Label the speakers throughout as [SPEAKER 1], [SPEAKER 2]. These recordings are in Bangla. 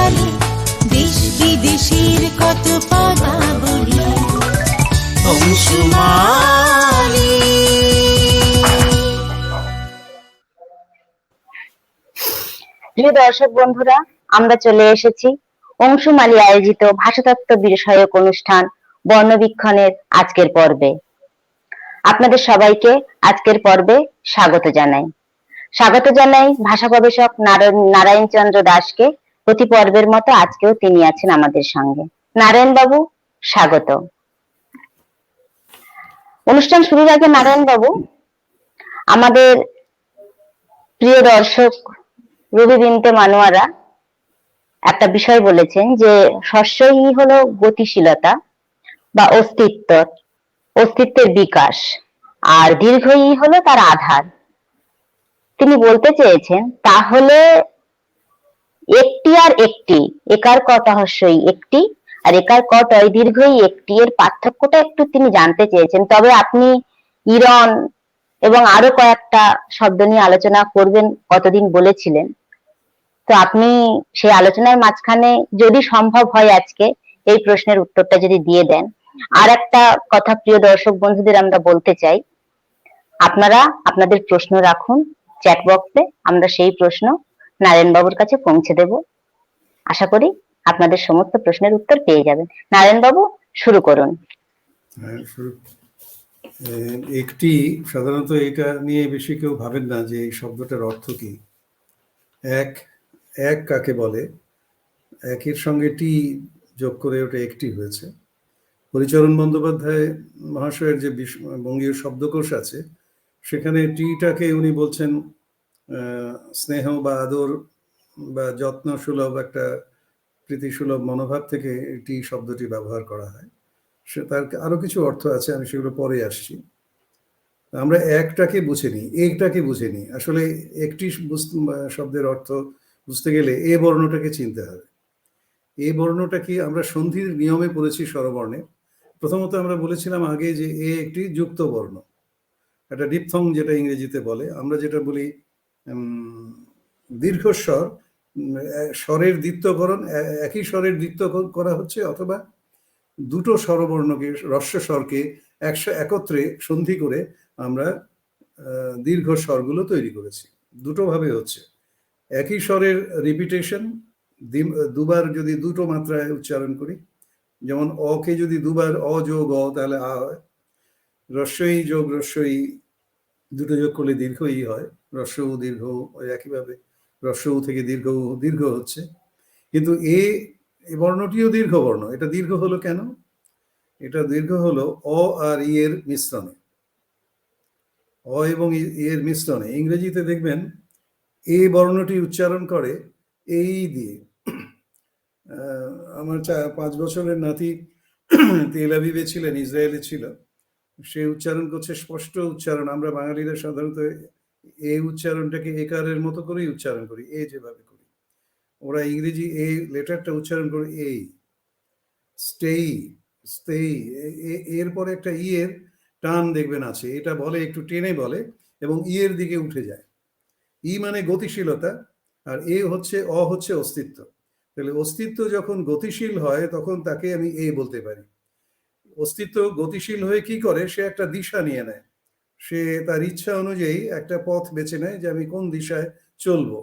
[SPEAKER 1] চলে দেশ বিদেশের কত পদাবলী অংশুমালী।
[SPEAKER 2] প্রিয় দর্শক বন্ধুরা, আমরা চলে এসেছি অংশুমালী আয়োজিত ভাষাতত্ত্ব বিষয়ক অনুষ্ঠান বর্ণবীক্ষণের আজকের পর্বে। আপনাদের সবাইকে আজকের পর্বে স্বাগত জানাই ভাষা গবেষক নারায়ণ চন্দ্র দাসকে। প্রতি পর্বের মতো আজকেও তিনি আছেন আমাদের সঙ্গে। নারায়ণ বাবু, স্বাগত। অনুষ্ঠান শুরুর আগে নারায়ণ বাবু, আমাদের প্রিয় দর্শক রবি বিনতে মানুয়ারা একটা বিষয় বলেছেন যে শস্যই হলো গতিশীলতা বা অস্তিত্বের বিকাশ, আর দীর্ঘই হলো তার আধার। তিনি বলতে চেয়েছেন তাহলে একটি আর একটি, একার কত হস্যই একটি আর একার কতই দীর্ঘই একটি, এর পার্থক্যটা একটু তিনি জানতে চেয়েছেন। তবে আপনি ইরন এবং আরো কয়েকটা শব্দ নিয়ে আলোচনা করবেন কতদিন বলেছিলেন, তো আপনি সেই আলোচনার মাঝখানে যদি সম্ভব হয় আজকে এই প্রশ্নের উত্তরটা যদি দিয়ে দেন। আর একটা কথা প্রিয় দর্শক বন্ধুদের আমরা বলতে চাই, আপনারা আপনাদের প্রশ্ন রাখুন চ্যাট বক্সে, আমরা সেই প্রশ্ন নারায়ণ বাবুর কাছে পৌঁছে দেব। আশা করি আপনাদের সমস্ত প্রশ্নের উত্তর পেয়ে যাবেন। নারায়ণ বাবু, শুরু করুন।
[SPEAKER 3] একটি, সাধারণত এটা নিয়ে বেশি কেউ ভাবেন না যে এই শব্দটার অর্থ কি। এক কাকে বলে, একের সঙ্গে টি যোগ করে ওটা একটি হয়েছে। হরিচরণ বন্দ্যোপাধ্যায় মহাশয়ের যে বঙ্গীয় শব্দকোষ আছে, সেখানে টিটাকে উনি বলছেন স্নেহ বা আদর বা যত্ন সুলভ, একটা প্রীতিসুলভ মনোভাব থেকে টি শব্দটি ব্যবহার করা হয়। সে তার আরো কিছু অর্থ আছে, আমি সেগুলো পরে আসছি। আমরা একটাকে বুঝে নিই। আসলে একটি শব্দের অর্থ বুঝতে গেলে এ বর্ণটাকে চিনতে হবে। এ বর্ণটা কি আমরা সন্ধির নিয়মে পড়েছি স্বরবর্ণে। প্রথমত আমরা বলেছিলাম আগে যে এ একটি যুক্ত বর্ণ, একটা ডিপথং যেটা ইংরেজিতে বলে। আমরা যেটা বলি দীর্ঘস্বর, স্বরের দ্বিত্বকরণ, একই স্বরের দ্বিত্ব করা হচ্ছে, অথবা দুটো স্বরবর্ণকে, হ্রস্ব স্বরকে একত্রে সন্ধি করে আমরা দীর্ঘ স্বরগুলো তৈরি করেছি। দুটো ভাবে হচ্ছে। একই স্বরের রিপিটেশন, দুবার যদি দুটো মাত্রায় উচ্চারণ করি, যেমন অকে যদি দুবার অ যোগ অ তাহলে আ হয়। হ্রস্বই যোগ হ্রস্বই দুটো যোগ করলে দীর্ঘ ই হয়। হ্রস্ব উ দীর্ঘ, ওই একইভাবে হ্রস্ব উ থেকে দীর্ঘ হচ্ছে। কিন্তু এ বর্ণটিও দীর্ঘ বর্ণ। এটা দীর্ঘ হলো কেন? এটা দীর্ঘ হলো অ আর ই এর মিশ্রণে। অ এবং ই এর মিশ্রণে ইংরেজিতে দেখবেন এ বর্ণটি উচ্চারণ করে এই দিয়ে। আমার 5 বছরের নাতি তেল আবিবে ছিলেন, ইসরায়েলে ছিল, সে উচ্চারণ করছে স্পষ্ট উচ্চারণ। আমরা বাঙালিরা সাধারণত এই উচ্চারণটাকে একারের মতো করেই উচ্চারণ করি, এ যেভাবে করি। ওরা ইংরেজি এই লেটারটা উচ্চারণ করে এই স্টেই স্টেই, এরপরে একটা ই এর টান দেখবেন আছে, এটা বলে একটু টেনে বলে এবং ই এর দিকে উঠে যায়। ই মানে গতিশীলতা, আর এ হচ্ছে অস্তিত্ব। তাহলে অস্তিত্ব যখন গতিশীল হয় তখন তাকে আমি এ বলতে পারি। অস্তিত্ব গতিশীল হয়ে কি করে, সে একটা দিশা নিয়ে নেয়। সে তার ইচ্ছা অনুযায়ী একটা পথ বেছে নেয় যে আমি কোন দিশায় চলবো।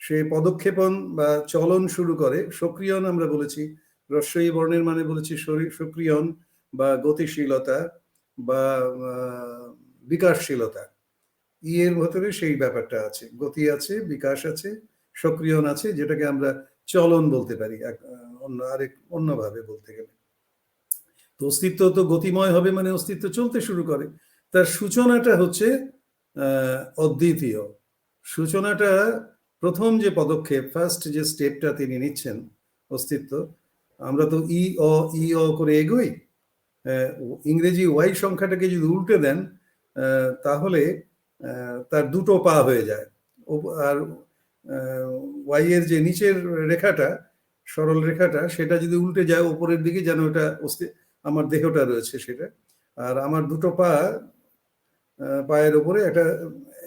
[SPEAKER 3] সে পদক্ষেপণ বা চলন শুরু করে। সক্রিয়ন আমরা বলেছি, হ্রস্বই বর্ণের মানে বলেছি সক্রিয়ন বা গতিশীলতা বা বিকাশশীলতা। ই এর ভেতরে সেই ব্যাপারটা আছে, গতি আছে, বিকাশ আছে, সক্রিয়ন আছে, যেটাকে আমরা চলন বলতে পারি অন্যভাবে বলতে গেলে। তো অস্তিত্ব তো গতিময় হবে মানে অস্তিত্ব চলতে শুরু করে। তার সূচনাটা হচ্ছে অদ্বিতীয়। সূচনাটা প্রথম যে পদক্ষেপ, ফার্স্ট যে স্টেপটা তিনি নিচ্ছেন অস্তিত্ব। আমরা তো ই অ করে এগোই। ইংরেজি ওয়াই সংখ্যাটাকে যদি উল্টে দেন তাহলে তার দুটো পা হয়ে যায়। আর ওয়াই এর যে নিচের রেখাটা, সরল রেখাটা, সেটা যদি উল্টে যায় ওপরের দিকে, যেন ওটা আমার দেহটা রয়েছে সেটা, আর আমার দুটো পায়ের ওপরে একটা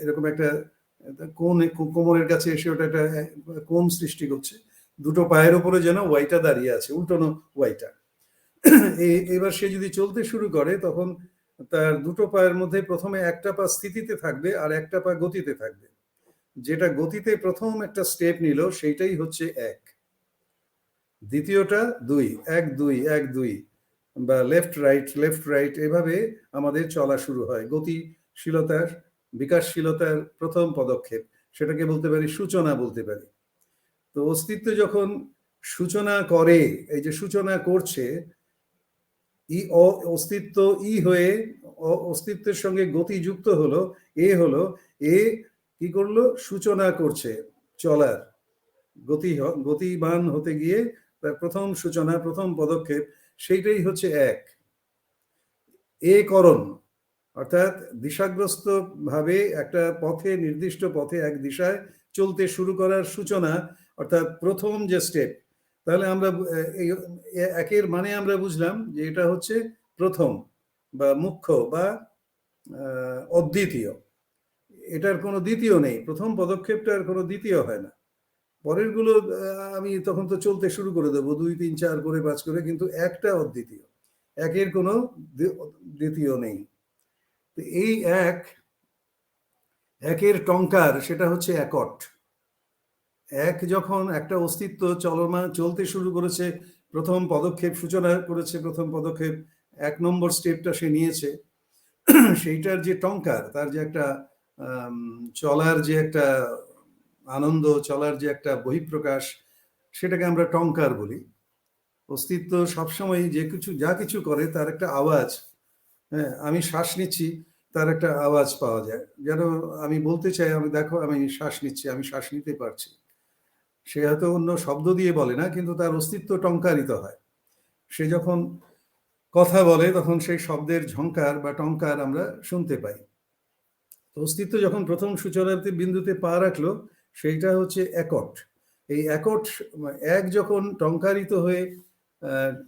[SPEAKER 3] এরকম একটা কোণ, কোমরের কাছে এসে ওটা একটা কোণ সৃষ্টি করছে। দুটো পায়ের উপরে যেন ওয়াইটা দাঁড়িয়ে আছে, উল্টোনো ওয়াইটা। এবার সে যদি চলতে শুরু করে তখন তার দুটো পায়ের মধ্যে প্রথমে একটা পা স্থিতিতে থাকবে আর একটা পা গতিতে থাকবে। যেটা গতিতে প্রথম একটা স্টেপ নিল সেইটাই হচ্ছে এক, দ্বিতীয়টা দুই, এক দুই এক দুই, বা লেফট রাইট এভাবে আমাদের চলা শুরু হয়। গতিশীলতার বিকাশশীলতার প্রথম পদক্ষেপ, সেটাকে বলতে পারি সূচনা বলতে পারি। তো অস্তিত্ব যখন সূচনা করে, এই যে সূচনা করছে, অস্তিত্ব ই হয়ে অস্তিত্বের সঙ্গে গতি যুক্ত হলো, হলো এ কি করলো, সূচনা করছে চলার, গতিবান হতে গিয়ে তার প্রথম সূচনা, প্রথম পদক্ষেপ, সেইটাই হচ্ছে এক। করণ অর্থাৎ দিশাগ্রস্ত ভাবে একটা পথে, নির্দিষ্ট পথে এক দিশায় চলতে শুরু করার সূচনা, অর্থাৎ প্রথম যে স্টেপ। তাহলে আমরা একের মানে আমরা বুঝলাম যে এটা হচ্ছে প্রথম বা মুখ্য বা অদ্বিতীয়, এটার কোনো দ্বিতীয় নেই। প্রথম পদক্ষেপটার কোনো দ্বিতীয় হয় না। পরের গুলো আমি তখন তো চলতে শুরু করে দেবো 2 3 4 করে 5 করে, কিন্তু একটা অদ্বিতীয়, একের কোনো দ্বিতীয় নেই। তো এই একের টঙ্কার, সেটা হচ্ছে একট। এক যখন একটা অস্তিত্ব চলতে শুরু করেছে, প্রথম পদক্ষেপ সূচনা করেছে, প্রথম পদক্ষেপ 1 নম্বর স্টেপটা সে নিয়েছে, সেইটার যে টঙ্কার, তার যে একটা চলার যে একটা আনন্দ, চলার যে একটা বহিঃপ্রকাশ, সেটাকে আমরা টঙ্কার বলি। অস্তিত্ব সবসময় যা কিছু করে তার একটা আওয়াজ, হ্যাঁ, আমি শ্বাস নিচ্ছি, তার একটা আওয়াজ পাওয়া যায়। যেন আমি বলতে চাই, আমি দেখো আমি শ্বাস নিচ্ছি, আমি শ্বাস নিতে পারছি। সে হয়তো অন্য শব্দ দিয়ে বলে না, কিন্তু তার অস্তিত্ব টঙ্কারিত হয়। সে যখন কথা বলে তখন সেই শব্দের ঝংকার বা টঙ্কার আমরা শুনতে পাই। অস্তিত্ব যখন প্রথম সূচনাতে বিন্দুতে পা রাখলো, সেইটা হচ্ছে একট। এই একট, এক যখন টঙ্কারিত হয়ে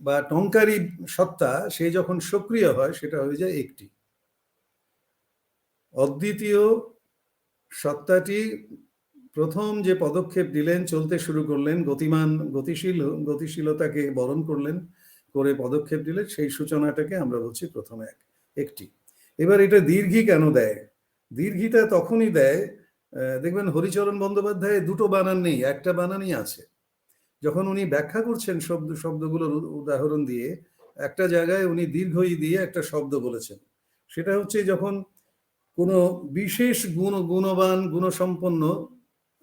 [SPEAKER 3] বা টঙ্কারী সত্তা সে যখন সক্রিয় হয়, সেটা হয়ে যায় একটি। অদ্বিতীয় সত্তাটি প্রথম যে পদক্ষেপ দিলেন, চলতে শুরু করলেন, গতিশীলতাকে বরণ করলেন, করে পদক্ষেপ দিলেন, সেই সূচনাটাকে আমরা বলছি প্রথম একটি। এবার এটা দীর্ঘি কেন দেয়? দীর্ঘিটা তখনই দেয়, দেখবেন হরিচরণ বন্দ্যোপাধ্যায় দুটো বানান নেই, একটা বানানই আছে। যখন উনি ব্যাখ্যা করছেন শব্দগুলোর উদাহরণ দিয়ে, একটা জায়গায় উনি দীর্ঘই দিয়ে একটা শব্দ বলেছেন। সেটা হচ্ছে যখন কোনো বিশেষ গুণবান, গুণসম্পন্ন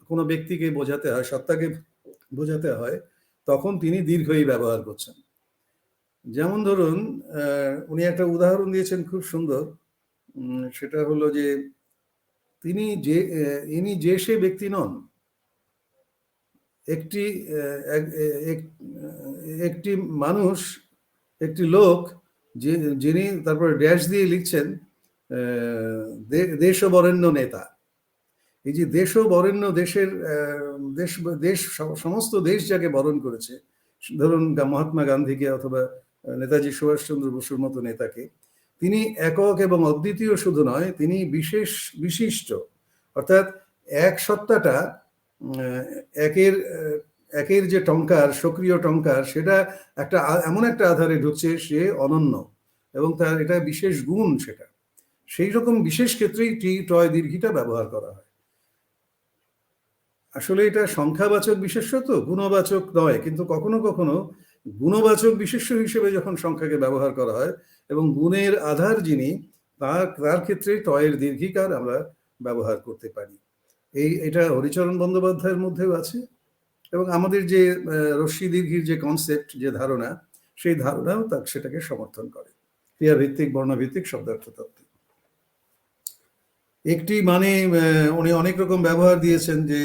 [SPEAKER 3] কোনো ব্যক্তিকে বোঝাতে হয়, সত্তাকে বোঝাতে হয়, তখন তিনি দীর্ঘই ব্যবহার করছেন। যেমন ধরুন, উনি একটা উদাহরণ দিয়েছেন খুব সুন্দর, সেটা হলো যে ইনি যে সে ব্যক্তি নন। একটি মানুষ, একটি লোক, যিনি তারপরে ড্যাশ দিয়ে লিখছেন দেশ বরেণ্য নেতা। এই যে দেশ বরেণ্য, দেশ সমস্ত দেশ যাকে বরণ করেছে, ধরুন মহাত্মা গান্ধীকে অথবা নেতাজি সুভাষচন্দ্র বসুর মতো নেতাকে, তিনি একক এবং অদ্বিতীয় শুধু নয়, তিনি বিশিষ্ট। অর্থাৎ এক সত্তাটা, একের যে টঙ্কার, সক্রিয় টঙ্কার, সেটা এমন একটা আধারে ঢুকছে, সে অনন্য এবং তার এটা বিশেষ গুণ। সেটা সেই রকম বিশেষ ক্ষেত্রেই টয় দীর্ঘিটা ব্যবহার করা হয়। আসলে এটা সংখ্যাবাচক বিশেষ্য, তো গুণবাচক নয়, কিন্তু কখনো কখনো গুণবাচক বিশেষ্য হিসেবে যখন সংখ্যাকে ব্যবহার করা হয় এবং গুণের আধার যিনি, তার ক্ষেত্রে টয়ের দীর্ঘিকার আমরা ব্যবহার করতে পারি। এটা হরিচরণ বন্দ্যোপাধ্যায়ের মধ্যেও আছে, এবং আমাদের যে রশ্মি দীর্ঘির যে কনসেপ্ট, যে ধারণা, সেই ধারণাও সেটাকে সমর্থন করে। ক্রিয়াভিত্তিক, বর্ণভিত্তিক শব্দার্থ তত্ত্ব। একটি মানে উনি অনেক রকম ব্যবহার দিয়েছেন, যে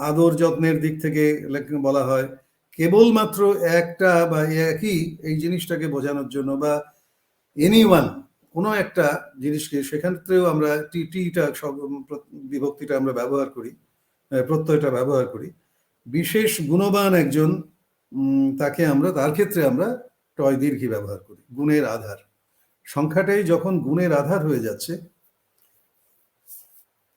[SPEAKER 3] আদর যত্নের দিক থেকে বলা হয় কেবলমাত্র একটা বা একই এই জিনিসটাকে বোঝানোর জন্য, বা এনিওয়ান, কোনো একটা জিনিসকে, সেক্ষেত্রেও আমরা টিটা বিভক্তিটা আমরা ব্যবহার করি, প্রত্যয়টা ব্যবহার করি। বিশেষ গুণবান একজন, তার ক্ষেত্রে আমরা টয় দীর্ঘি ব্যবহার করি। গুণের আধার, সংখ্যাটাই যখন গুণের আধার হয়ে যাচ্ছে,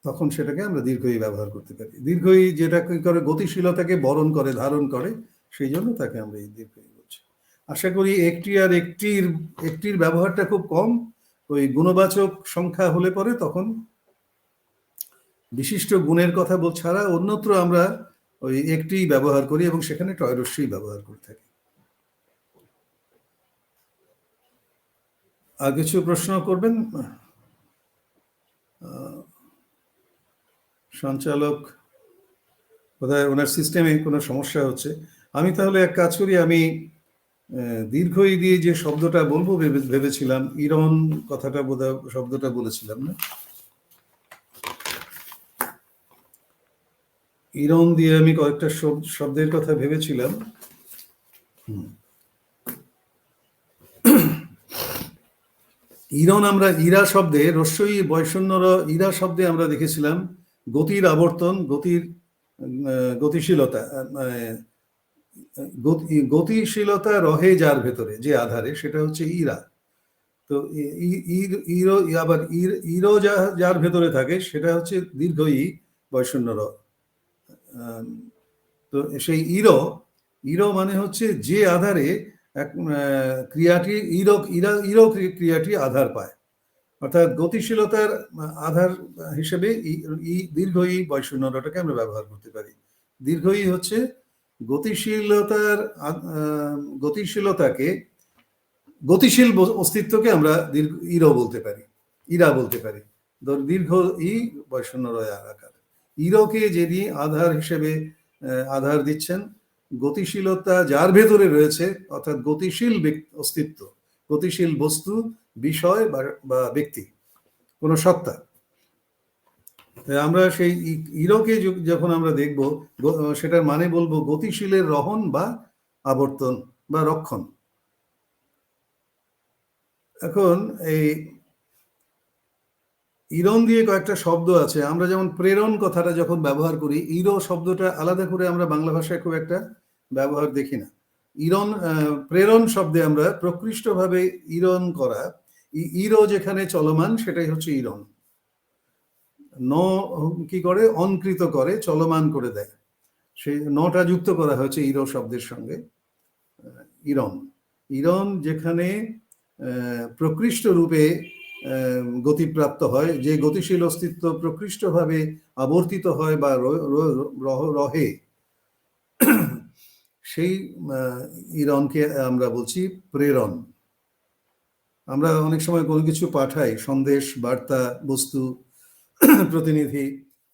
[SPEAKER 3] তখন সেটাকে আমরা দীর্ঘই ব্যবহার করতে পারি। দীর্ঘই যেটা কি করে, গতিশীলতাকে বরণ করে, ধারণ করে, সেই জন্য তাকে আমরা এই দীর্ঘই বলছি। আশা করি একটি আর একটির ব্যবহারটা খুব কম। ওই গুণবাচক সংখ্যা হলে পরে তখন বিশিষ্ট গুণের কথা ছাড়া অন্যত্র আমরা ওই একটি ব্যবহার করি এবং সেখানে টয়রস্যই ব্যবহার করে থাকি। আর কিছু প্রশ্ন করবেন? সঞ্চালক বোধহয় ওনার সিস্টেমে কোনো সমস্যা হচ্ছে। আমি তাহলে এক কাজ করি, আমি দীর্ঘই দিয়ে যে শব্দটা বলবো ভেবেছিলাম, ইরন কথাটা বোধহয় শব্দটা বলেছিলাম না, ইরন দিয়ে আমি কয়েকটা শব্দের কথা ভেবেছিলাম। ইরন আমরা ইরা শব্দে, রস্যই বৈষণ্যর ইরা শব্দে আমরা দেখেছিলাম গতির আবর্তন, গতিশীলতা, গতিশীলতা রহে যার ভেতরে, যে আধারে, সেটা হচ্ছে ইরা। তো ইরো আবার ইরো যার ভেতরে থাকে সেটা হচ্ছে দীর্ঘ ই বৈষণ্য র। তো সেই ইরো মানে হচ্ছে যে আধারে ক্রিয়াটি ইরো ক্রিয়াটি আধার পায়, অর্থাৎ গতিশীলতার আধার হিসেবে দীর্ঘ ই বৈষণ্য রটাকে আমরা ব্যবহার করতে পারি। দীর্ঘ ই হচ্ছে গতিশীলতাকে, গতিশীল অস্তিত্বকে আমরা ইরা বলতে পারি। দীর্ঘ ই বৈষণ্য রয় আকার। ইরোকে যিনি আধার হিসেবে আধার দিচ্ছেন, গতিশীলতা যার ভেতরে রয়েছে, অর্থাৎ গতিশীল অস্তিত্ব, গতিশীল বস্তু, বিষয় বা ব্যক্তি, কোনো সত্তা। আমরা সেই ইরোকে যখন আমরা দেখব, সেটার মানে বলবো গতিশীলের রহন বা আবর্তন বা রক্ষণ। এখন এই ইরন দিয়ে কয়েকটা শব্দ আছে। আমরা যেমন প্রেরণ কথাটা যখন ব্যবহার করি, ইরো শব্দটা আলাদা করে আমরা বাংলা ভাষায় খুব একটা ব্যবহার দেখি না। ইরন, প্রেরণ শব্দে আমরা প্রকৃষ্টভাবে ইরন করা, ইরো যেখানে চলমান সেটাই হচ্ছে ইরন। কি করে, অনকৃত করে, চলমান করে দেয়, সেই নটা যুক্ত করা হয়েছে ইরো শব্দের সঙ্গে। ইরন যেখানে প্রকৃষ্ট রূপে গতিপ্রাপ্ত হয়, যে গতিশীল অস্তিত্ব প্রকৃষ্টভাবে আবর্তিত হয় বা রহে, সেই ইরনকে আমরা বলছি প্রেরণ। আমরা অনেক সময় কোনো কিছু পাঠাই, সন্দেশ, বার্তা, বস্তু, প্রতিনিধি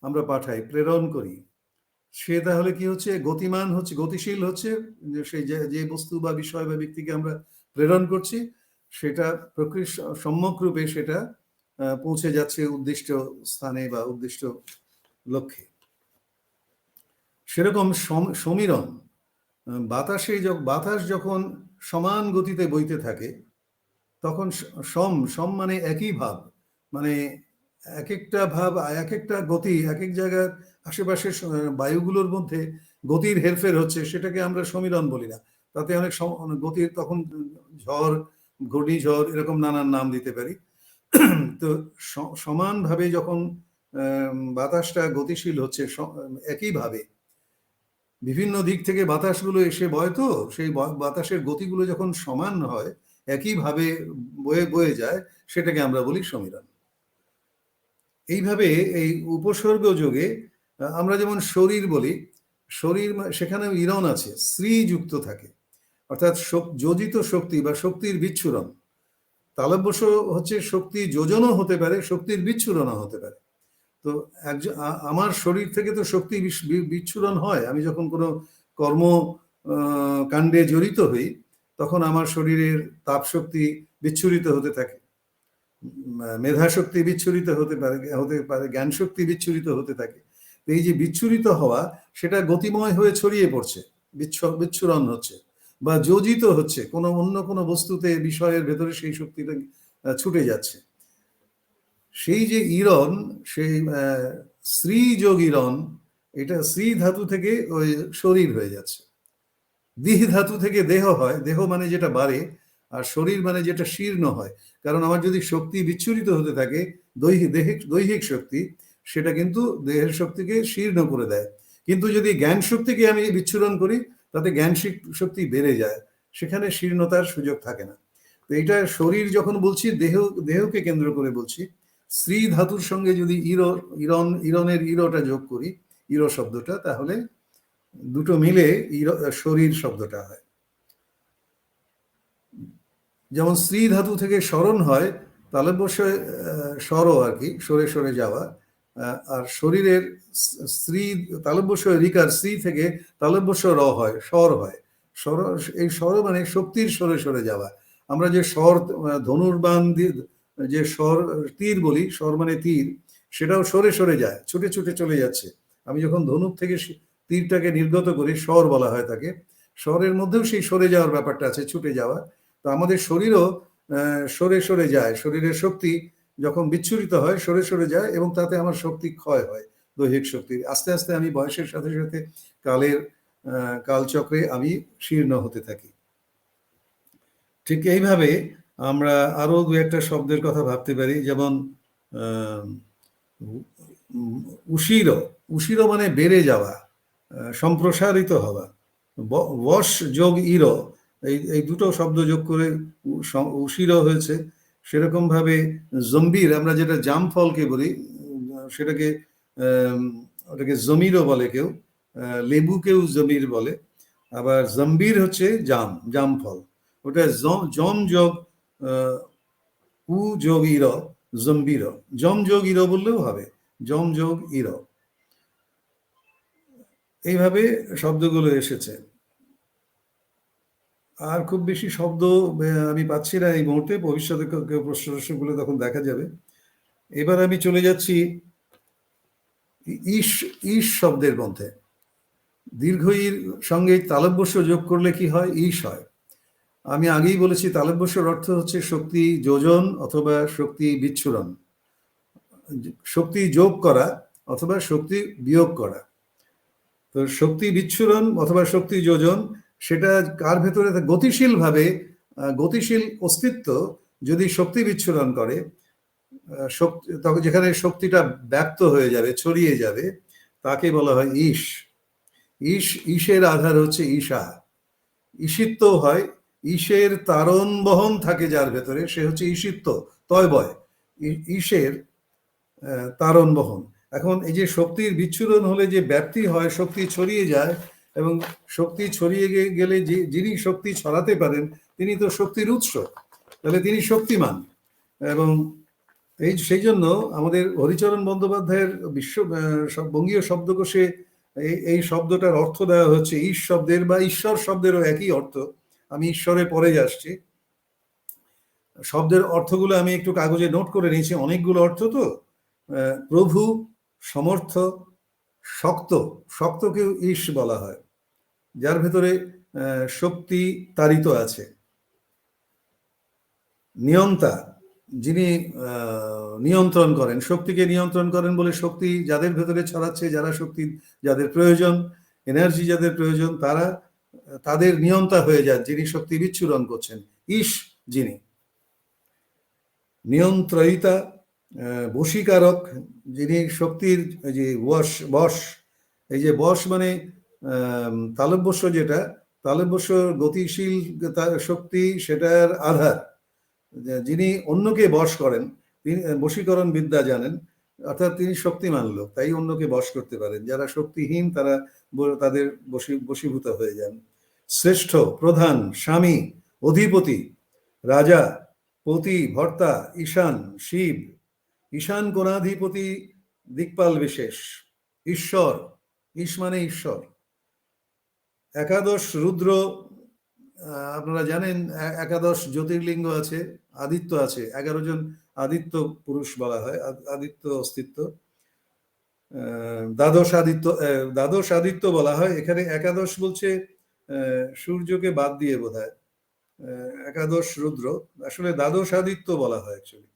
[SPEAKER 3] আমরা পাঠাই, প্রেরণ করি। সে তাহলে কি হচ্ছে, গতিমান হচ্ছে, গতিশীল হচ্ছে, সেই যে বস্তু বা বিষয় বা ব্যক্তিকে আমরা প্রেরণ করছি, সেটা সম্যক রূপে সেটা পৌঁছে যাচ্ছে উদ্দিষ্ট স্থানে বা উদ্দিষ্ট লক্ষ্যে। সেরকম সমীরণ, বাতাস যখন সমান গতিতে বইতে থাকে, তখন সম মানে একই ভাব, মানে এক একটা ভাব, এক একটা গতি, এক এক জায়গার আশেপাশে বায়ুগুলোর মধ্যে গতির হেরফের হচ্ছে, সেটাকে আমরা সমীরণ বলি না। তাতে অনেক গতির, তখন ঝড়, ঘূর্ণিঝড়, এরকম নানান নাম দিতে পারি। তো সমানভাবে যখন বাতাসটা গতিশীল হচ্ছে, একইভাবে বিভিন্ন দিক থেকে বাতাসগুলো এসে বয়, তো সেই বাতাসের গতিগুলো যখন সমান হয়, একইভাবে বয়ে যায়, সেটাকে আমরা বলি সমীরণ। এইভাবে এই উপসর্গ যোগে আমরা যেমন শরীর বলি, শরীর সেখানে ইরণ আছে, শ্রী যুক্ত থাকে, অর্থাৎ যোজিত শক্তি বা শক্তির বিচ্ছুরণ। তালব্যস হচ্ছে শক্তি যোজনও হতে পারে, শক্তির বিচ্ছুরণও হতে পারে। তো আমার শরীর থেকে তো শক্তি বিচ্ছুরণ হয়। আমি যখন কোনো কর্ম কাণ্ডে জড়িত হই, তখন আমার শরীরের তাপ শক্তি বিচ্ছুরিত হতে থাকে, মেধা শক্তি বিচ্ছুরিত হতে পারে, জ্ঞান শক্তি বিচ্ছুরিত হতে থাকে। এই যে বিচ্ছুরিত হওয়া, সেটা গতিময় হয়ে ছড়িয়ে পড়ছে, বিচ্ছুরণ হচ্ছে বা যোজিত হচ্ছে, অন্য কোনো বস্তুতে, বিষয়ের ভেতরে সেই শক্তিটা ছুটে যাচ্ছে। সেই যে ইরণ, সেই শ্রী যোগ ইরণ, এটা শ্রী ধাতু থেকে ওই শরীর হয়ে যাচ্ছে। দিহ ধাতু থেকে দেহ হয়, দেহ মানে যেটা বাড়ে, আর শরীর মানে যেটা শীর্ণ হয়। কারণ আমার যদি শক্তি বিচ্ছুরিত হতে থাকে, দৈহিক শক্তি, সেটা কিন্তু দেহের শক্তিকে শীর্ণ করে দেয়। কিন্তু যদি জ্ঞান শক্তিকে আমি বিচ্ছুরণ করি, তাতে জ্ঞান শক্তি বেড়ে যায়, সেখানে শীর্ণতার সুযোগ থাকে না। তো এটা শরীর যখন বলছি, দেহকে কেন্দ্র করে বলছি। শ্রী ধাতুর সঙ্গে যদি ইরনের ইরোটা যোগ করি, ইরো শব্দটা, তাহলে দুটো মিলে শরীর শব্দটা হয়। যেমন শ্রী ধাতু থেকে স্মরণ হয়, তালব্যস্য স্বর আর কি, সরে সরে যাওয়া। আর শরীরের শ্রী তালব্যস্য রিকার শ্রী থেকে তালব্যস্য র হয়, স্বর হয়। স্বর, এই স্বর মানে শক্তির সরে সরে যাওয়া। আমরা যে স্বর ধনুর্বাণ দিয়ে যে স্বর তীর বলি, স্বর মানে তীর, সেটাও সরে সরে যায়, ছুটে ছুটে চলে যাচ্ছে। আমি যখন ধনুক থেকে তীরটাকে নির্গত করি, স্বর বলা হয় তাকে। স্বরের মধ্যেও সেই সরে যাওয়ার ব্যাপারটা আছে, ছুটে যাওয়া। তো আমাদের শরীরও সরে সরে যায়, শরীরের শক্তি যখন বিচ্ছুরিত হয় সরে সরে যায়, এবং তাতে আমার শক্তি ক্ষয় হয়, দৈহিক শক্তি। আস্তে আস্তে আমি বয়সের সাথে সাথে কালচক্রে আমি শীর্ণ হতে থাকি। ঠিক এইভাবে আমরা আরো দু একটা শব্দের কথা ভাবতে পারি, যেমন উশির মানে বেড়ে যাওয়া, সম্প্রসারিত হওয়া। বশ যোগ ইর, এই দুটো শব্দ যোগ করে উশির হয়েছে। সেরকম ভাবে জম্বির, আমরা যেটা জাম ফলকে বলি, সেটাকে ওটাকে জমিরও বলে কেউ, লেবুকেও জমির বলে। আবার জম্বির হচ্ছে জাম ফল, ওটা জম যোগ উ যোগ ইর, জম্বির। জম যোগ ইর বললেও হবে, জম যোগ ইর। এইভাবে শব্দগুলো এসেছে। আর খুব বেশি শব্দ আমি পাচ্ছি না এই মুহূর্তে, ভবিষ্যতে কেউ প্রশ্নগুলো তখন দেখা যাবে। এবার আমি চলে যাচ্ছি ঈশ শব্দের মধ্যে। দীর্ঘ ঈর সঙ্গে তালব্যস্য যোগ করলে কি হয়? ঈশ হয়। আমি আগেই বলেছি তালব্যস্যর অর্থ হচ্ছে শক্তি যোজন অথবা শক্তি বিচ্ছুরণ, শক্তি যোগ করা অথবা শক্তি বিয়োগ করা। তো শক্তি বিচ্ছুরণ অথবা শক্তি যোজন, সেটা কার ভেতরে গতিশীল অস্তিত্ব যদি শক্তি বিচ্ছুরণ করে, তখন যেখানে শক্তিটা ব্যক্ত হয়ে যাবে, ছড়িয়ে যাবে, তাকে বলা হয় ঈশ। ঈশের আধার হচ্ছে ঈশা। ঈশিত্ব হয়, ঈশের তারণ বহন থাকে যার ভেতরে, সে হচ্ছে ঈশিত্ব, তয়বয়। ঈশের তারণ বহন। এখন এই যে শক্তির বিচ্ছুরণ হলে যে ব্যাপ্তি হয়, শক্তি ছড়িয়ে যায়, এবং শক্তি ছড়িয়ে গেলে যিনি শক্তি ছড়াতে পারেন তিনি তো শক্তির উৎস, তাহলে তিনি শক্তিমান। এবং সেই জন্য আমাদের হরিচরণ বন্দ্যোপাধ্যায়ের বঙ্গীয় শব্দকোষে এই শব্দটার অর্থ দেওয়া হচ্ছে ঈশ শব্দের বা ঈশ্বর শব্দেরও একই অর্থ। আমি ঈশ্বরে পরে আসছি, শব্দের অর্থগুলো আমি একটু কাগজে নোট করে নিয়েছি, অনেকগুলো অর্থ তো। প্রভু, সমর্থ, শক্তকেও ঈশ বলা হয়, যার ভেতরে শক্তি তাড়িত আছে। নিয়ন্তা, যিনি নিয়ন্ত্রণ করেন, শক্তিকে নিয়ন্ত্রণ করেন বলে শক্তি যাদের ভেতরে ছড়াচ্ছে, যাদের প্রয়োজন, এনার্জি যাদের প্রয়োজন, তাদের নিয়ন্তা হয়ে যান, যিনি শক্তি বিচ্ছুরণ করছেন, ঈশ যিনি। নিয়ন্ত্রয়িতা, বশীকারক, যিনি শক্তির যে বশ, এই যে বশ মানে তালব্যস্য, যেটা তালব্যস্য গতিশীল শক্তি, সেটার আধার, যিনি অন্যকে বশ করেন, তিনি বশীকরণ বিদ্যা জানেন, অর্থাৎ তিনি শক্তিমান লোক, তাই অন্যকে বশ করতে পারেন। যারা শক্তিহীন তাদের বশীভূত হয়ে যান। শ্রেষ্ঠ, প্রধান, স্বামী, অধিপতি, রাজা, পতি, ভর্তা, ঈশান, শিব, ঈশান কোণাধিপতি, দিকপাল বিশেষ, ঈশ্বর, ঈশ মানে ঈশ্বর। একাদশ রুদ্র, আপনারা জানেন একাদশ জ্যোতির্লিঙ্গ আছে, আদিত্য আছে, 11 জন আদিত্য পুরুষ বলা হয়, আদিত্য অস্তিত্ব। দ্বাদশ আদিত্য বলা হয়। এখানে একাদশ বলছে সূর্যকে বাদ দিয়ে বোধহয় একাদশ রুদ্র, আসলে দ্বাদশ আদিত্য বলা হয় অ্যাকচুয়ালি।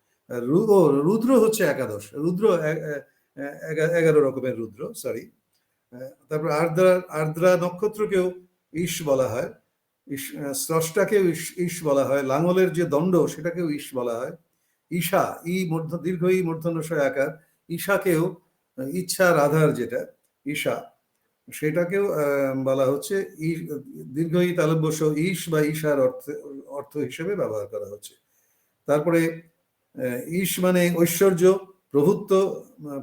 [SPEAKER 3] রুদ্র হচ্ছে একাদশ, রুদ্র 11 রকমের রুদ্র, সরি। তারপর আর্দ্রা নক্ষত্রকেও ঈশ বলা হয়, স্রষ্টাকেও ঈশ বলা হয়, লাঙলের যে দণ্ড সেটাকেও ঈশ বলা হয়। ঈশা, দীর্ঘ ই মূর্ধন্য ষ আকার, ঈশাকেও ইচ্ছার আধার যেটা ঈশা, সেটাকেও বলা হচ্ছে দীর্ঘ ই তালব্যস্য ঈশ বা ঈশার অর্থ হিসেবে ব্যবহার করা হচ্ছে। তারপরে ঈশ মানে ঐশ্বর্য, প্রভুত্ব,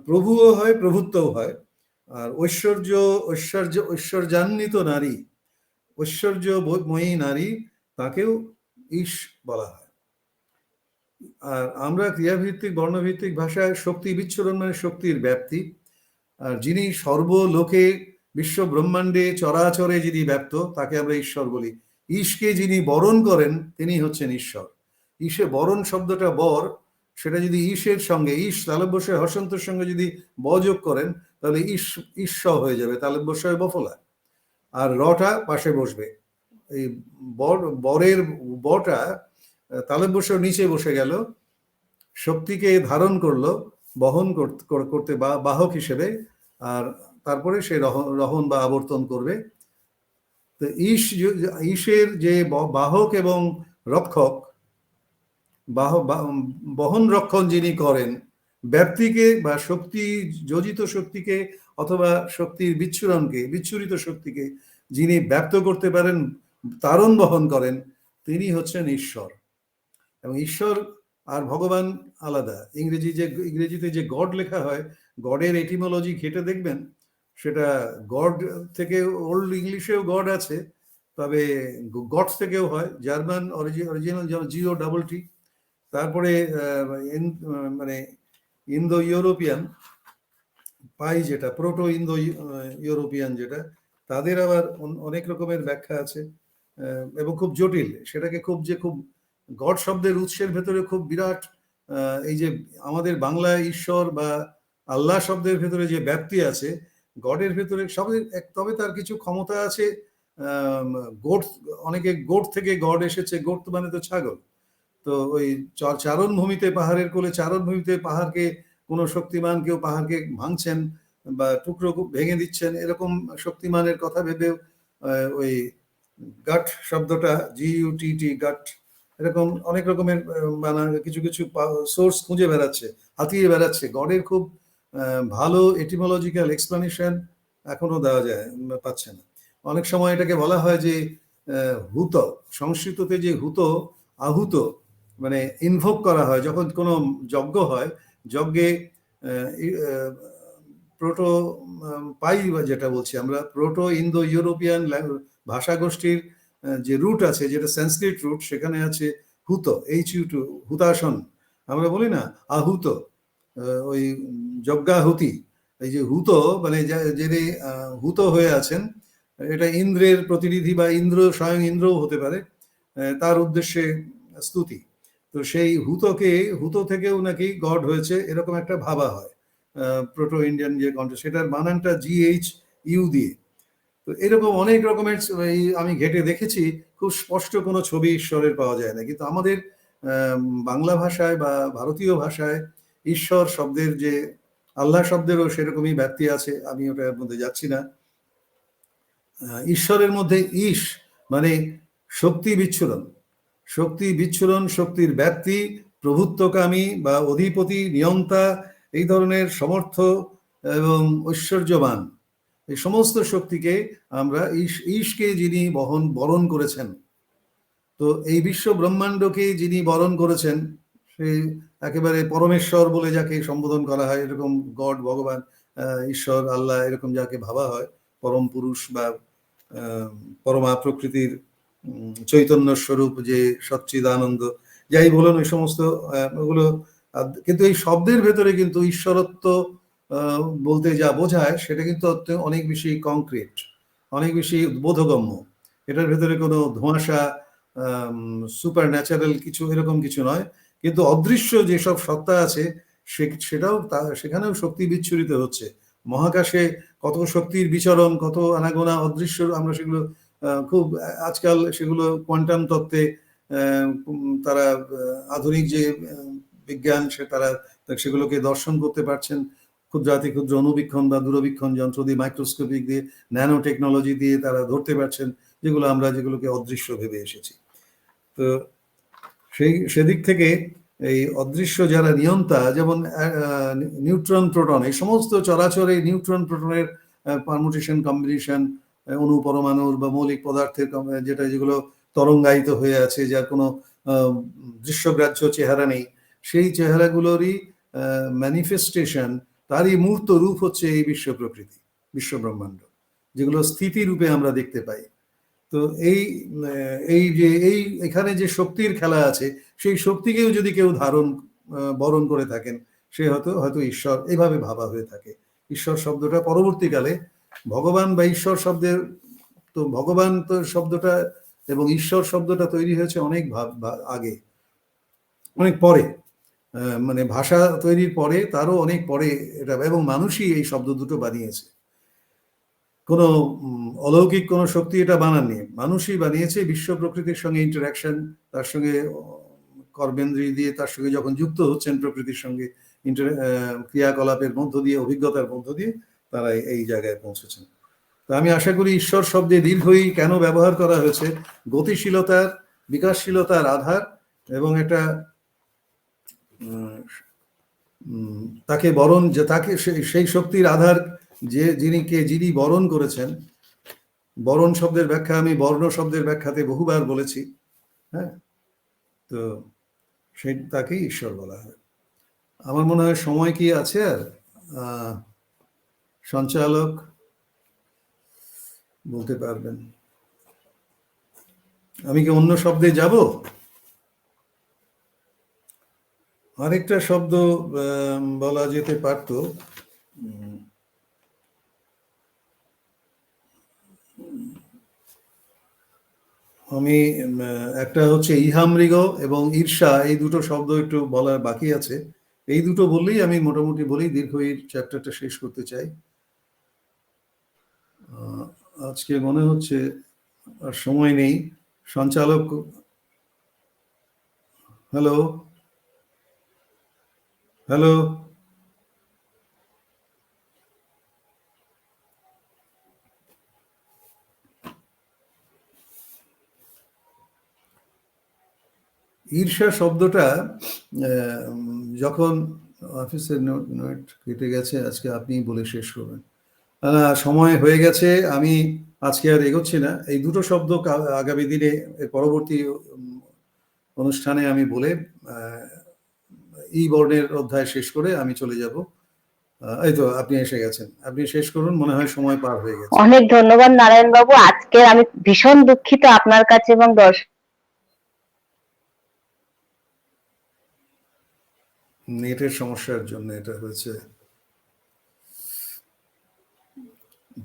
[SPEAKER 3] প্রভুও হয় প্রভুত্বও হয়। আর ঐশ্বর্যান্বিত নারী, ঐশ্বর্যময়ী নারী, তাকেও ঈশ বলা হয়। আর আমরা ক্রিয়াভিত্তিক বর্ণভিত্তিক ভাষায় শক্তি বিচ্ছুরণ মানে শক্তির ব্যাপ্তি। আর যিনি সর্বলোকে বিশ্ব ব্রহ্মাণ্ডে চরাচরে যিনি ব্যাপ্ত, তাকে আমরা ঈশ্বর বলি। ঈশকে যিনি বরণ করেন তিনি হচ্ছেন ঈশ্বর। ঈশে বরণ শব্দটা বর, সেটা যদি ঈশের সঙ্গে, ঈশ তালব্যস্যয় হর্ষন্তর সঙ্গে যদি ব যোগ করেন, তাহলে ঈশ্বর হয়ে যাবে, তালব্যস্যয় বফলা, আর রটা পাশে বসবে। এই বরের বটা তালব্যস্যর নিচে বসে গেল, শক্তিকে ধারণ করলো, বহন করতে বা বাহক হিসেবে, আর তারপরে সে রহন বা আবর্তন করবে। তো ঈশের যে বাহক এবং রক্ষক, বহন রক্ষণ যিনি করেন, ব্যাপ্তিকে বা শক্তি যোজিত শক্তিকে অথবা শক্তির বিচ্ছুরিত শক্তিকে যিনি ব্যক্ত করতে পারেন, তারণ বহন করেন, তিনি হচ্ছেন ঈশ্বর। এবং ঈশ্বর আর ভগবান আলাদা। ইংরেজিতে যে গড লেখা হয়, গডের এটিমোলজি ঘেটে দেখবেন, সেটা গড থেকে ওল্ড ইংলিশেও গড আছে, তবে গড থেকেও হয়, জার্মান অরিজিনাল যেমন GOT, তারপরে মানে ইন্দো ইউরোপিয়ান পাই যেটা, প্রোটো ইন্দো ইউরোপিয়ান যেটা, তাদের আবার অনেক রকমের ব্যাখ্যা আছে এবং খুব জটিল। সেটাকে খুব গড শব্দের উৎসের ভেতরে খুব বিরাট, এই যে আমাদের বাংলায় ঈশ্বর বা আল্লাহ শব্দের ভেতরে যে ব্যাপ্তি আছে, গডের ভেতরে তবে তার কিছু ক্ষমতা আছে। অনেকে গোট থেকে গড এসেছে, গোট মানে তো ছাগল। তো ওই চারণভূমিতে, পাহাড়ের কোলে চারণভূমিতে পাহাড়কে কোনো শক্তিমান কেউ পাহাড়কে ভাঙছেন বা টুকরো ভেঙে দিচ্ছেন, এরকম শক্তিমানের কথা ভেবেও ওই গাট শব্দটা GUTT, গাট, এরকম অনেক রকমের কিছু সোর্স খুঁজে বেড়াচ্ছে, হাতিয়ে বেড়াচ্ছে। গডের খুব ভালো এটিমোলজিক্যাল এক্সপ্লানেশন এখনো দেওয়া পাচ্ছে না। অনেক সময় এটাকে বলা হয় যে হুত, সংস্কৃততে যে হুত, আহুত মানে ইনভোক করা হয় যখন কোনো যজ্ঞ হয়, যজ্ঞে প্রোটো পাই যেটা বলছি আমরা, প্রোটো ইন্দো ইউরোপিয়ান ভাষা গোষ্ঠীর যে রুট আছে, যেটা সংস্কৃত রুট, সেখানে আছে হুত, হুতাসন আমরা বলি না, আহুত, ওই যজ্ঞাহুতি। এই যে হুত মানে যিনি হুত হয়ে আছেন, এটা ইন্দ্রের প্রতিনিধি বা স্বয়ং ইন্দ্রও হতে পারে, তার উদ্দেশ্যে স্তুতি। তো সেই হুত থেকেও নাকি গড হয়েছে, এরকম একটা ভাবা হয় প্রোটো ইন্ডিয়ান যে কন্টেক্সট, সেটার বানানটা GHU দিয়ে। তো এরকম অনেক রকমের আমি ঘেটে দেখেছি, খুব স্পষ্ট কোনো ছবি ঈশ্বরের পাওয়া যায় না। কিন্তু আমাদের বাংলা ভাষায় বা ভারতীয় ভাষায় ঈশ্বর শব্দের যে, আল্লাহ শব্দেরও সেরকমই ব্যাপ্তি আছে, আমি ওটার মধ্যে যাচ্ছি না। ঈশ্বরের মধ্যে ঈশ মানে শক্তি বিচ্ছুরণ, শক্তির ব্যাপ্তি, প্রভুত্বকামী বা অধিপতি, নিয়ন্তা, এই ধরনের সমর্থ এবং ঐশ্বর্যবান, এই সমস্ত শক্তিকে আমরা ঈশকে যিনি বরণ করেছেন, তো এই বিশ্ব ব্রহ্মাণ্ডকে যিনি বরণ করেছেন, সেই একেবারে পরমেশ্বর বলে যাকে সম্বোধন করা হয়, এরকম গড, ভগবান, ঈশ্বর, আল্লাহ, এরকম যাকে ভাবা হয়, পরম পুরুষ বা পরমা প্রকৃতির চৈতন্য স্বরূপ, যে সচ্চিদানন্দ, যাই বলুন, ওই সমস্ত ওগুলো। কিন্তু এই শব্দের ভেতরে কিন্তু ঈশ্বরত্ব বলতে যা বোঝায়, সেটা কিন্তু অনেক বেশি কংক্রিট, অনেক বেশি বোধগম্য। এটার ভেতরে কোনো ধোঁয়াশা, সুপার ন্যাচারাল কিছু এরকম কিছু নয়। কিন্তু অদৃশ্য যেসব সত্তা আছে, সেখানেও শক্তি বিচ্ছুরিত হচ্ছে। মহাকাশে কত শক্তির বিচরণ, কত আনাগোনা অদৃশ্য, আমরা সেগুলো খুব আজকাল সেগুলো কোয়ান্টাম তত্ত্বে তারা আধুনিক যে বিজ্ঞান, তারা সেগুলোকে দর্শন করতে পারছেন ক্ষুদ্রাতি ক্ষুদ্র অনুবীক্ষণ বা দূরবীক্ষণ যন্ত্র দিয়ে, মাইক্রোস্কোপিক দিয়ে, ন্যানো টেকনোলজি দিয়ে তারা ধরতে পারছেন, যেগুলোকে অদৃশ্য ভেবে এসেছি। তো সেদিক থেকে এই অদৃশ্য যারা নিয়ন্তা, যেমন নিউট্রন প্রোটন, এই সমস্ত চরাচর এই নিউট্রন প্রোটনের পারমুটেশন কম্বিনেশন, অণু পরমাণুর বা মৌলিক পদার্থের যেগুলো তরঙ্গায়িত হয়ে আছে, যার কোনো দৃশ্যগ্রাহ্য চেহারা নেই, সেই চেহারাগুলোরই ম্যানিফেস্টেশন, তারই মূর্ত রূপ হচ্ছে এই বিশ্ব প্রকৃতি, বিশ্ব ব্রহ্মাণ্ড, যেগুলো স্থিতি রূপে আমরা দেখতে পাই। তো এই এখানে যে শক্তির খেলা আছে, সেই শক্তিকেও যদি কেউ বরণ করে থাকেন, সে হয়তো ঈশ্বর, এইভাবে ভাবা হয়ে থাকে। ঈশ্বর শব্দটা পরবর্তীকালে ভগবান বা ঈশ্বর শব্দের, তো ভগবান তো শব্দটা এবং ঈশ্বর শব্দটা তৈরি হয়েছে অনেক আগে, অনেক পরে, মানে ভাষা তৈরির পরে, তারও অনেক পরে এটা, এবং মানুষই এই শব্দ দুটো বানিয়েছে। কোনো অলৌকিক কোনো শক্তি এটা বানাননি, মানুষই বানিয়েছে। বিশ্ব প্রকৃতির সঙ্গে ইন্টারাকশন, তার সঙ্গে কর্মেন্দ্রিয় দিয়ে তার সঙ্গে যখন যুক্ত হচ্ছেন, প্রকৃতির সঙ্গে ক্রিয়াকলাপের মধ্য দিয়ে, অভিজ্ঞতার মধ্য দিয়ে তারা এই জায়গায় পৌঁছেছেন। তো আমি আশা করি ঈশ্বর শব্দে দীর্ঘই কেন ব্যবহার করা হয়েছে, গতিশীলতার, বিকাশশীলতার আধার, এবং একটা তাকে বরণ, যে তাকে সেই শক্তির আধার, যিনি বরণ করেছেন। বরণ শব্দের ব্যাখ্যা আমি বর্ণ শব্দের ব্যাখ্যাতে বহুবার বলেছি। হ্যাঁ, তো তাকেই ঈশ্বর বলা হয়। আমার মনে হয় সময় কি আছে আর? সঞ্চালক বলতে পারবেন, আমি কি অন্য শব্দে যাব? আরেকটা শব্দ বলা যেতে পারত, আমি একটা হচ্ছে ইহামৃগ এবং ঈর্ষা, এই দুটো শব্দ একটু বলার বাকি আছে। এই দুটো বললেই আমি মোটামুটি বলেই দীর্ঘই চ্যাপ্টারটা শেষ করতে চাই। আজকে মনে হচ্ছে আর সময় নেই। সঞ্চালক, হ্যালো হ্যালো, ঈর্ষা শব্দটা যখন অফিসের নোট কেটে গেছে, আজকে আপনি বলে শেষ করবেন। সময় হয়ে গেছে, আমি আজকে আর এগোচ্ছি না। এই দুটো শব্দ আগামী দিনে পরবর্তী অনুষ্ঠানে আমি বলে ই বর্ণের অধ্যায় শেষ করে আমি চলে যাব। এই তো আপনি এসে গেছেন, আপনি শেষ করুন, মনে হয় সময় পার হয়ে গেছে।
[SPEAKER 2] অনেক ধন্যবাদ নারায়ণ বাবু। আজকে আমি ভীষণ দুঃখিত আপনার কাছে এবং দর্শক।
[SPEAKER 3] নেটের সমস্যার জন্য এটা হয়েছে।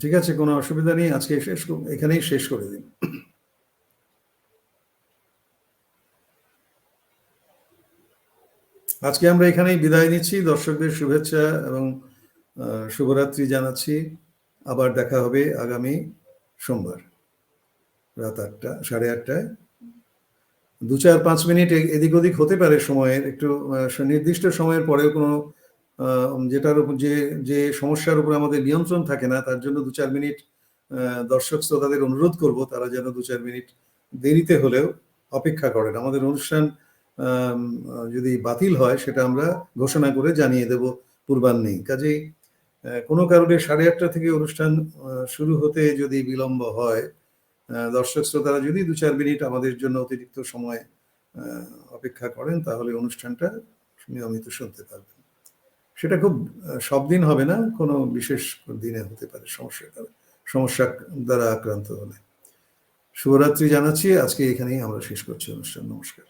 [SPEAKER 3] ঠিক আছে, কোনো অসুবিধা নেই, আজকে এখানেই শেষ করে দিন। আজকে আমরা এখানেই বিদায় নিচ্ছি। দর্শকদের শুভেচ্ছা এবং শুভরাত্রি জানাচ্ছি। আবার দেখা হবে আগামী সোমবার রাত 8টা, 8:30টায়। 2-4-5 মিনিট এদিক ওদিক হতে পারে সময়ের, একটু নির্দিষ্ট সময়ের পরেও কোনো যেটার উপর যে সমস্যার উপর আমাদের নিয়ন্ত্রণ থাকে না, তার জন্য 2-4 মিনিট দর্শক শ্রোতাদের অনুরোধ করব, তারা যেন 2-4 মিনিট দেরিতে হলেও অপেক্ষা করেন। আমাদের অনুষ্ঠান যদি বাতিল হয়, সেটা আমরা ঘোষণা করে জানিয়ে দেব পূর্বাহ্নেই। কাজেই কোনো কারণে 8:30টা থেকে অনুষ্ঠান শুরু হতে যদি বিলম্ব হয়, দর্শক শ্রোতারা যদি 2-4 মিনিট আমাদের জন্য অতিরিক্ত সময় অপেক্ষা করেন, তাহলে অনুষ্ঠানটা নিয়মিত শুনতে পারবেন। সেটা খুব সব দিন হবে না, কোনো বিশেষ দিনে হতে পারে সমস্যা দ্বারা আক্রান্ত হলে। শুভরাত্রি জানাচ্ছি। আজকে এখানেই আমরা শেষ করছি অনুষ্ঠান। নমস্কার।